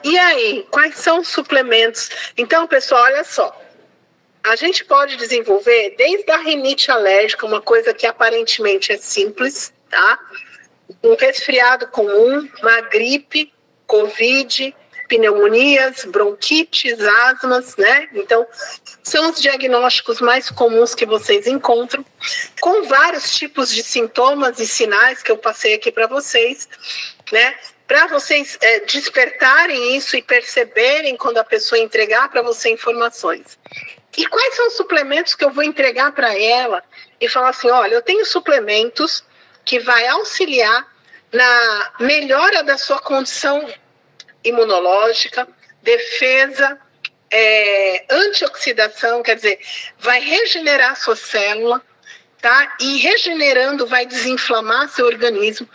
E aí, quais são os suplementos? Então, pessoal, olha só. A gente pode desenvolver desde a rinite alérgica, uma coisa que aparentemente é simples, tá? Um resfriado comum, uma gripe, covid, pneumonias, bronquites, asmas, né? Então, são os diagnósticos mais comuns que vocês encontram, com vários tipos de sintomas e sinais que eu passei aqui para vocês, né? Para vocês despertarem isso e perceberem quando a pessoa entregar para você informações. E quais são os suplementos que eu vou entregar para ela e falar assim, olha, eu tenho suplementos que vai auxiliar na melhora da sua condição imunológica, defesa, antioxidação, quer dizer, vai regenerar a sua célula, tá? E regenerando vai desinflamar seu organismo.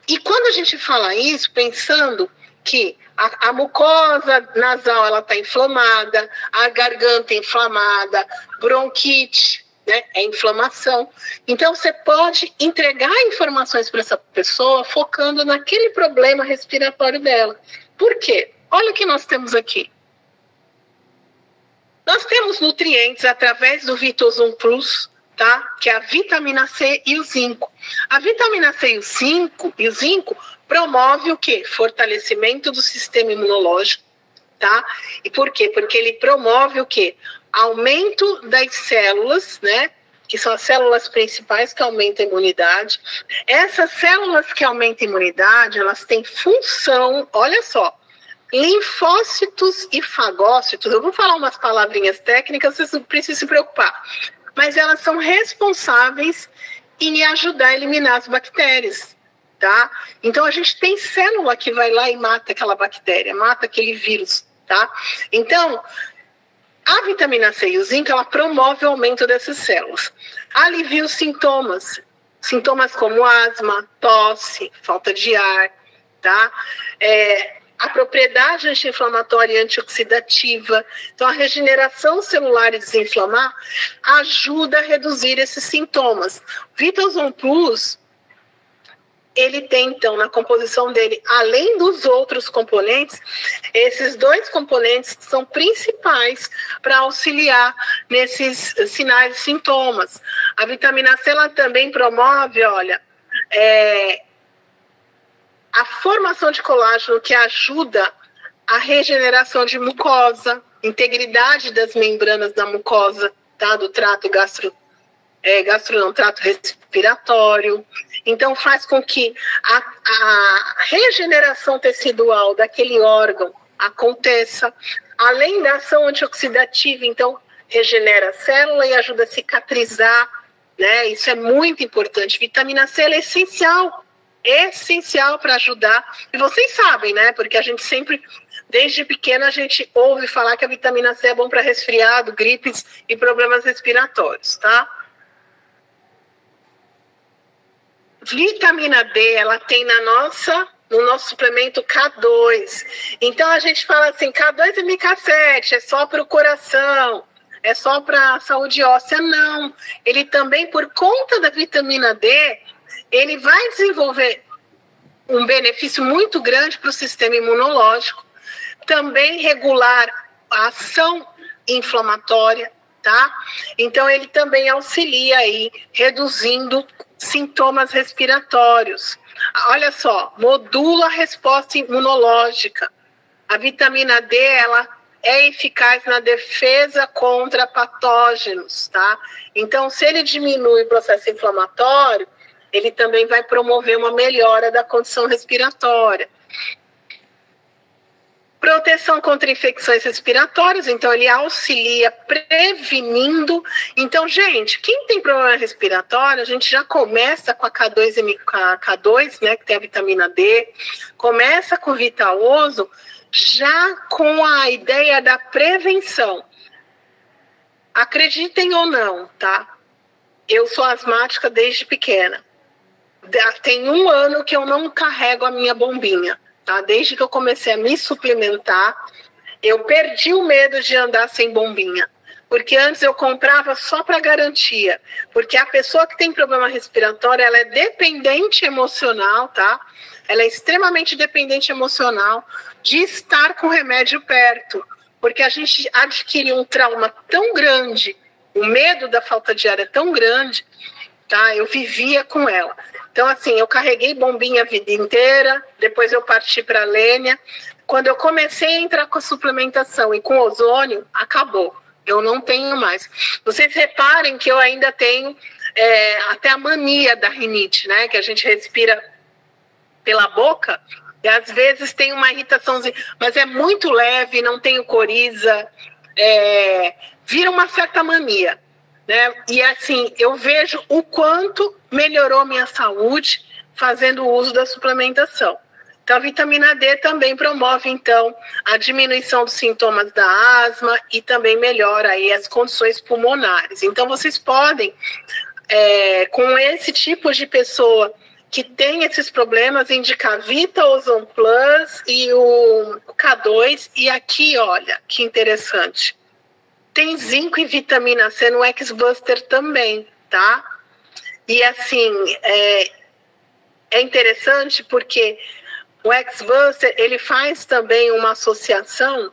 E quando a gente fala isso, pensando que a mucosa nasal ela está inflamada, a garganta é inflamada, bronquite, né, é inflamação. Então, você pode entregar informações para essa pessoa focando naquele problema respiratório dela. Por quê? Olha o que nós temos aqui. Nós temos nutrientes através do Vitozum Plus, tá? Que é a vitamina C e o zinco. A vitamina C e o zinco promove o quê? Fortalecimento do sistema imunológico, tá? E por quê? Porque ele promove o quê? Aumento das células, né? Que são as células principais que aumentam a imunidade. Essas células que aumentam a imunidade, elas têm função, olha só, linfócitos e fagócitos. Eu vou falar umas palavrinhas técnicas, vocês não precisam se preocupar. Mas elas são responsáveis em ajudar a eliminar as bactérias, tá? Então, a gente tem célula que vai lá e mata aquela bactéria, mata aquele vírus, tá? Então, a vitamina C e o zinco, ela promove o aumento dessas células. Alivia os sintomas como asma, tosse, falta de ar, tá? A propriedade anti-inflamatória e antioxidativa. Então, a regeneração celular e desinflamar ajuda a reduzir esses sintomas. Vitozum Plus, ele tem, então, na composição dele, além dos outros componentes, esses dois componentes são principais para auxiliar nesses sinais e sintomas. A vitamina C, ela também promove, olha, a formação de colágeno, que ajuda a regeneração de mucosa, integridade das membranas da mucosa, tá? Do trato trato respiratório. Então, faz com que a regeneração tecidual daquele órgão aconteça, além da ação antioxidativa. Então, regenera a célula e ajuda a cicatrizar, né? Isso é muito importante. Vitamina C ela é essencial para ajudar. E vocês sabem, né? Porque a gente sempre, desde pequena, a gente ouve falar que a vitamina C é bom para resfriado, gripes e problemas respiratórios, tá? Vitamina D, ela tem no nosso suplemento K2. Então, a gente fala assim, K2 e MK7 é só para o coração, é só para a saúde óssea. Não, ele também, por conta da vitamina D, ele vai desenvolver um benefício muito grande para o sistema imunológico, também regular a ação inflamatória, tá? Então, ele também auxilia aí, reduzindo sintomas respiratórios. Olha só, modula a resposta imunológica. A vitamina D, ela é eficaz na defesa contra patógenos, tá? Então, se ele diminui o processo inflamatório, ele também vai promover uma melhora da condição respiratória. Proteção contra infecções respiratórias, então ele auxilia prevenindo. Então, gente, quem tem problema respiratório, a gente já começa com a K2, né, que tem a vitamina D, começa com o Vitaoso, já com a ideia da prevenção. Acreditem ou não, tá? Eu sou asmática desde pequena. Tem 1 ano que eu não carrego a minha bombinha. Tá? Desde que eu comecei a me suplementar, eu perdi o medo de andar sem bombinha. Porque antes eu comprava só para garantia. Porque a pessoa que tem problema respiratório, ela é dependente emocional, tá? ela é extremamente dependente emocional de estar com o remédio perto, porque a gente adquire um trauma tão grande, o medo da falta de ar é tão grande, tá? Eu vivia com ela. Então, assim, eu carreguei bombinha a vida inteira, depois eu parti para a Lênia. Quando eu comecei a entrar com a suplementação e com ozônio, acabou. Eu não tenho mais. Vocês reparem que eu ainda tenho até a mania da rinite, né? Que a gente respira pela boca e às vezes tem uma irritaçãozinha, mas é muito leve, não tenho coriza, vira uma certa mania, né? E assim, eu vejo o quanto melhorou minha saúde fazendo o uso da suplementação. Então, a vitamina D também promove, então, a diminuição dos sintomas da asma e também melhora aí as condições pulmonares. Então, vocês podem, com esse tipo de pessoa que tem esses problemas, indicar Vita Ozon Plus e o K2. E aqui, olha, que interessante. Tem zinco e vitamina C no X-Buster também, tá? E assim, é interessante porque o X-Buster, ele faz também uma associação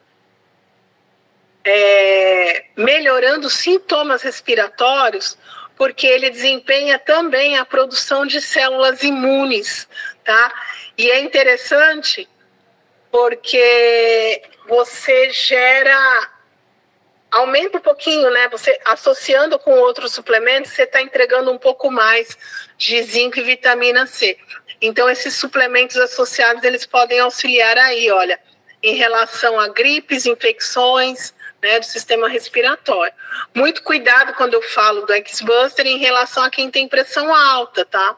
melhorando sintomas respiratórios, porque ele desempenha também a produção de células imunes, tá? E é interessante porque você aumenta um pouquinho, né? Você associando com outros suplementos, você está entregando um pouco mais de zinco e vitamina C. Então, esses suplementos associados, eles podem auxiliar aí, olha, em relação a gripes, infecções, né, do sistema respiratório. Muito cuidado quando eu falo do X-Buster em relação a quem tem pressão alta, tá?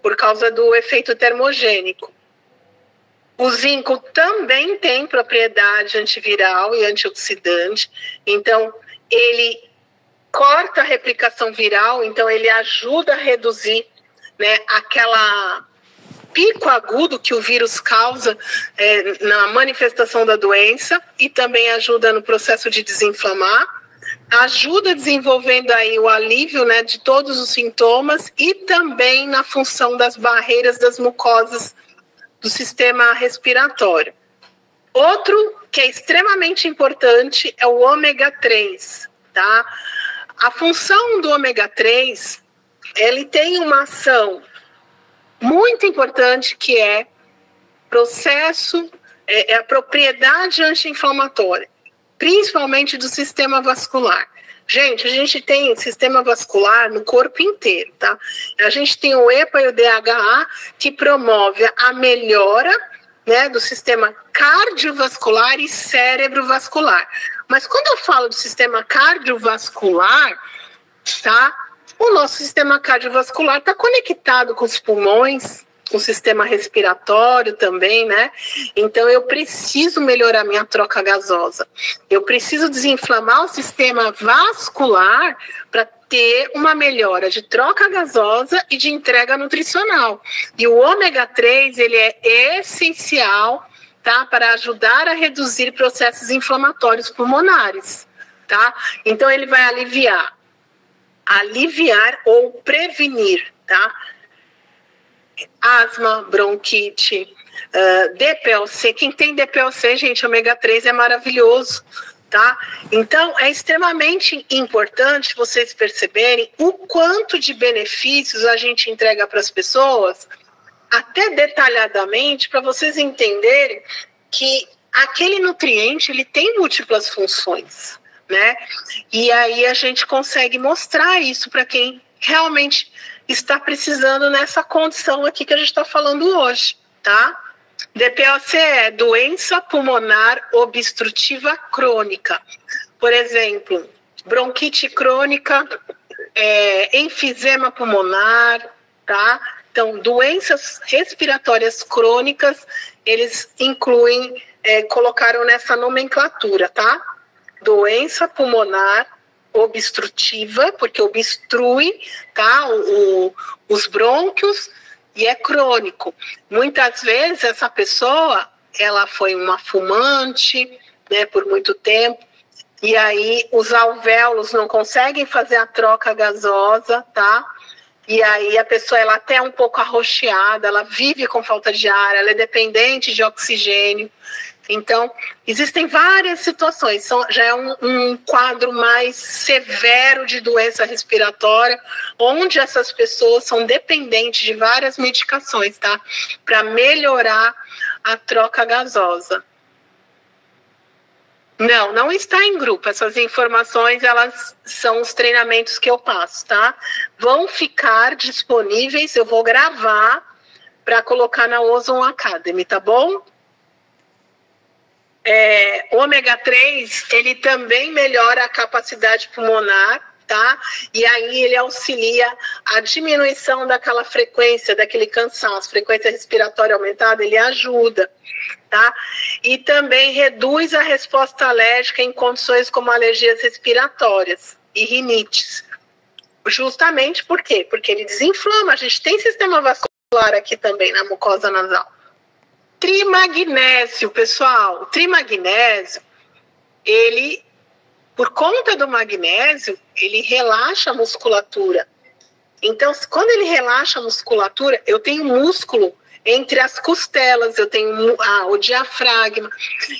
Por causa do efeito termogênico. O zinco também tem propriedade antiviral e antioxidante, então ele corta a replicação viral, então ele ajuda a reduzir, né, aquela pico agudo que o vírus causa na manifestação da doença e também ajuda no processo de desinflamar, ajuda desenvolvendo aí o alívio, né, de todos os sintomas e também na função das barreiras das mucosas do sistema respiratório. Outro que é extremamente importante é o ômega 3, tá? A função do ômega 3, ele tem uma ação muito importante que é a propriedade anti-inflamatória, principalmente do sistema vascular. Gente, a gente tem sistema vascular no corpo inteiro, tá? A gente tem o EPA e o DHA que promove a melhora, né, do sistema cardiovascular e cérebrovascular. Mas quando eu falo do sistema cardiovascular, tá? O nosso sistema cardiovascular está conectado com os pulmões, com o sistema respiratório também, né? Então, eu preciso melhorar minha troca gasosa. Eu preciso desinflamar o sistema vascular para ter uma melhora de troca gasosa e de entrega nutricional. E o ômega 3, ele é essencial, tá? Para ajudar a reduzir processos inflamatórios pulmonares, tá? Então, ele vai aliviar ou prevenir, tá? Asma, bronquite, DPLC. Quem tem DPLC, gente, ômega 3 é maravilhoso, tá? Então, é extremamente importante vocês perceberem o quanto de benefícios a gente entrega para as pessoas, até detalhadamente, para vocês entenderem que aquele nutriente, ele tem múltiplas funções, né? E aí a gente consegue mostrar isso para quem realmente está precisando nessa condição aqui que a gente está falando hoje, tá? DPLC é doença pulmonar obstrutiva crônica. Por exemplo, bronquite crônica, enfisema pulmonar, tá? Então, doenças respiratórias crônicas, eles incluem, colocaram nessa nomenclatura, tá? Doença pulmonar obstrutiva, porque obstrui, tá, os brônquios e é crônico. Muitas vezes essa pessoa, ela foi uma fumante, né, por muito tempo, e aí os alvéolos não conseguem fazer a troca gasosa, tá? e aí a pessoa ela até é um pouco arroxeada, ela vive com falta de ar, ela é dependente de oxigênio. Então, existem várias situações, já é um quadro mais severo de doença respiratória, onde essas pessoas são dependentes de várias medicações, tá? Para melhorar a troca gasosa. Não está em grupo. Essas informações, elas são os treinamentos que eu passo, tá? Vão ficar disponíveis, eu vou gravar para colocar na Ozone Academy, tá bom? O ômega 3, ele também melhora a capacidade pulmonar, tá? E aí ele auxilia a diminuição daquela frequência, daquele cansaço, frequência respiratória aumentada, ele ajuda, tá? E também reduz a resposta alérgica em condições como alergias respiratórias e rinites. Justamente por quê? Porque ele desinflama, a gente tem sistema vascular aqui também na mucosa nasal. Trimagnésio, pessoal. O trimagnésio, ele, por conta do magnésio, ele relaxa a musculatura. Então, quando ele relaxa a musculatura, eu tenho músculo entre as costelas, eu tenho o diafragma.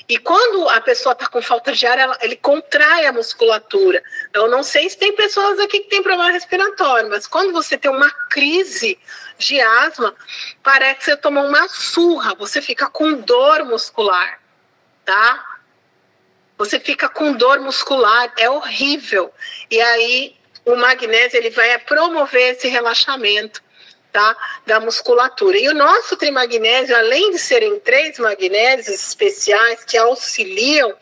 E quando a pessoa está com falta de ar, ele contrai a musculatura. Eu não sei se tem pessoas aqui que têm problema respiratório, mas quando você tem uma crise de asma, parece que você tomou uma surra, você fica com dor muscular, tá? Você fica com dor muscular, é horrível. E aí o magnésio ele vai promover esse relaxamento, tá, da musculatura. E o nosso trimagnésio, além de serem 3 magnésios especiais que auxiliam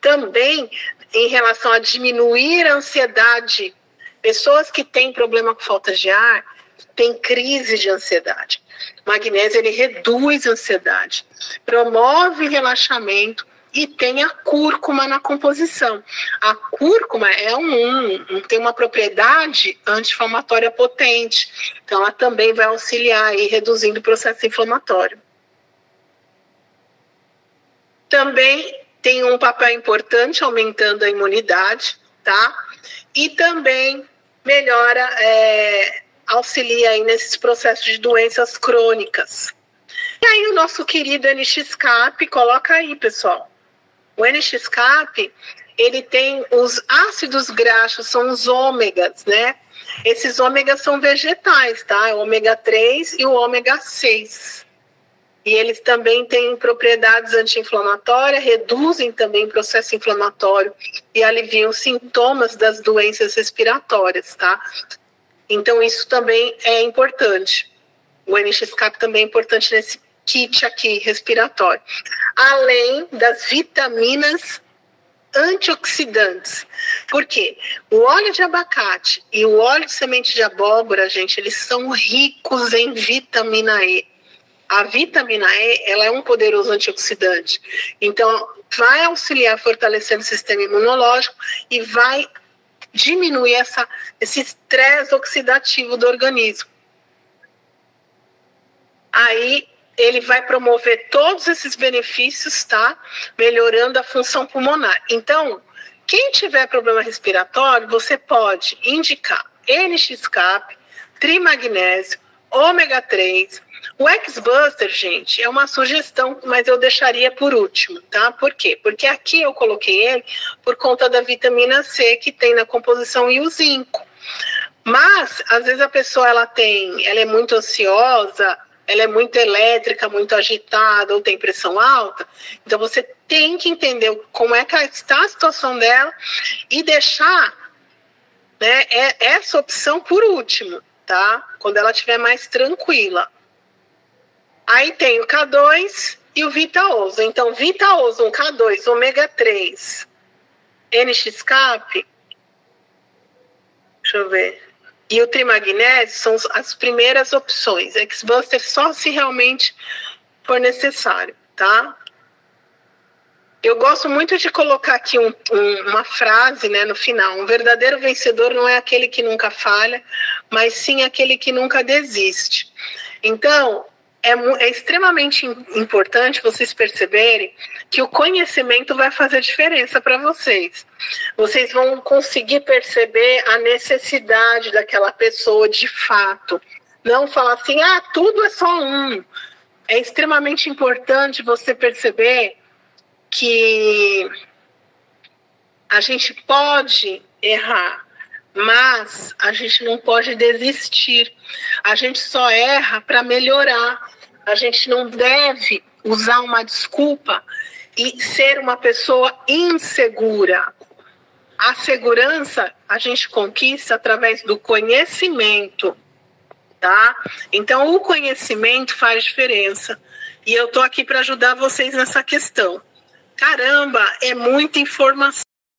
também em relação a diminuir a ansiedade, pessoas que têm problema com falta de ar, têm crise de ansiedade. O magnésio ele reduz a ansiedade, promove relaxamento e tem a cúrcuma na composição. A cúrcuma tem uma propriedade anti-inflamatória potente. Então, ela também vai auxiliar aí, reduzindo o processo inflamatório. Também tem um papel importante aumentando a imunidade, tá? E também melhora, auxilia aí nesses processos de doenças crônicas. E aí o nosso querido NX-CAP, coloca aí, pessoal. O NX-CAP, ele tem os ácidos graxos, são os ômegas, né? Esses ômegas são vegetais, tá? O ômega 3 e o ômega 6. E eles também têm propriedades anti-inflamatórias, reduzem também o processo inflamatório e aliviam os sintomas das doenças respiratórias, tá? Então, isso também é importante. O NX-CAP também é importante nesse kit aqui, respiratório. Além das vitaminas antioxidantes. Por quê? O óleo de abacate e o óleo de semente de abóbora, gente, eles são ricos em vitamina E. A vitamina E, ela é um poderoso antioxidante. Então, vai auxiliar fortalecendo o sistema imunológico e vai diminuir esse estresse oxidativo do organismo. Aí, ele vai promover todos esses benefícios, tá? Melhorando a função pulmonar. Então, quem tiver problema respiratório, você pode indicar NX-CAP, trimagnésio, ômega 3. O X-Buster, gente, é uma sugestão, mas eu deixaria por último, tá? Por quê? Porque aqui eu coloquei ele por conta da vitamina C que tem na composição e o zinco. Mas, às vezes a pessoa ela é muito ansiosa, ela é muito elétrica, muito agitada ou tem pressão alta. Então, você tem que entender como é que está a situação dela e deixar, né, essa opção por último, tá? Quando ela estiver mais tranquila. Aí tem o K2 e o Vita-Ozo. Então, Vita-Ozo, K2, ômega 3, NX-CAP, deixa eu ver, e o trimagnésio são as primeiras opções. X-Buster só se realmente for necessário, tá? Eu gosto muito de colocar aqui uma frase, né, no final. Um verdadeiro vencedor não é aquele que nunca falha, mas sim aquele que nunca desiste. Então, é extremamente importante vocês perceberem que o conhecimento vai fazer diferença para vocês. Vocês vão conseguir perceber a necessidade daquela pessoa de fato. Não falar assim, tudo é só um. É extremamente importante você perceber que a gente pode errar, mas a gente não pode desistir. A gente só erra para melhorar. A gente não deve usar uma desculpa e ser uma pessoa insegura. A segurança a gente conquista através do conhecimento, tá? Então, o conhecimento faz diferença. E eu tô aqui para ajudar vocês nessa questão. Caramba, é muita informação.